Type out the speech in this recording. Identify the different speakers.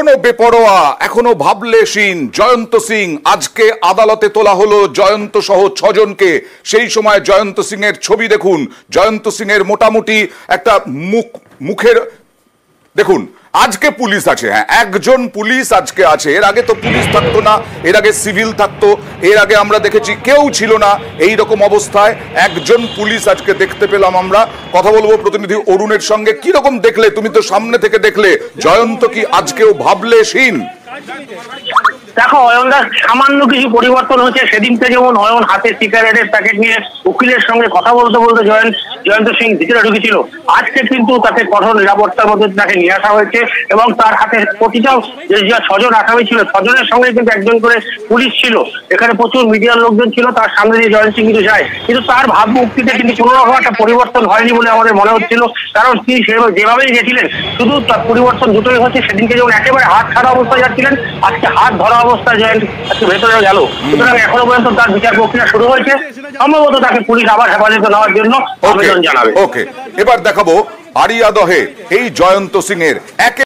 Speaker 1: এখনো বেপরোয়া, এখনো ভাবলেশীন জয়ন্ত সিং। আজকে আদালতে তোলা হলো জয়ন্ত সহ 6 জনকে। সেই সময় জয়ন্ত সিং এর ছবি দেখুন। জয়ন্ত সিং এর মোটামুটি একটা মুখের দেখুন। আজকে পুলিশ আছে, হ্যাঁ, একজন পুলিশ আজকে আছে। এর আগে তো পুলিশ থাকতো না, এর আগে সিভিল থাকতো, এর আগে আমরা দেখেছি কেউ ছিল না এই রকম অবস্থায়। একজন পুলিশ আজকে দেখতে পেলাম আমরা। কথা বলবো প্রতিনিধি অরুণের সঙ্গে। কি রকম দেখলে তুমি? তো সামনে থেকে দেখলে জয়ন্ত কি আজকেও ভাবলেশীন?
Speaker 2: দেখো অয়নদা, সামান্য কিছু পরিবর্তন হচ্ছে। সেদিনকে যেমন অয়ন হাতে সিগারেটের প্যাকেট নিয়ে উকিলের সঙ্গে কথা বলতে বলতে জয়ন্ত সিং ভিতরে ঢুকেছিল, আজকে কিন্তু তাকে কঠোর নিরাপত্তার মধ্যে তাকে নিয়ে আসা হয়েছে এবং তার হাতে প্রতিটা যে 6 জন আসামি ছিল, 6 জনের সঙ্গে কিন্তু একজন করে পুলিশ ছিল। এখানে প্রচুর মিডিয়ার লোকজন ছিল, তার সামনে দিয়ে জয়ন্ত সিং কিন্তু যায়, কিন্তু তার ভাবমূর্তিতে কিন্তু কোনো রকম একটা পরিবর্তন হয়নি বলে আমাদের মনে হচ্ছিল। কারণ তিনি যেভাবেই গেছিলেন, শুধু তার পরিবর্তন দুটোই হচ্ছে। সেদিনকে যেমন একেবারে হাত ছাড়া অবস্থায় যাচ্ছিলেন, আজকে হাত ধরা অবস্থায় জয়ন্ত আজকে ভেতরে গেল। সুতরাং এখনো পর্যন্ত তার বিচার প্রক্রিয়া শুরু হয়েছে। সম্ভবত তাকে পুলিশ আবার হেফাজতে নেওয়ার জন্য আবেদন জানাবে।
Speaker 1: ওকে, এবার দেখাবো আরিয়াদহে এই জয়ন্ত সিং এর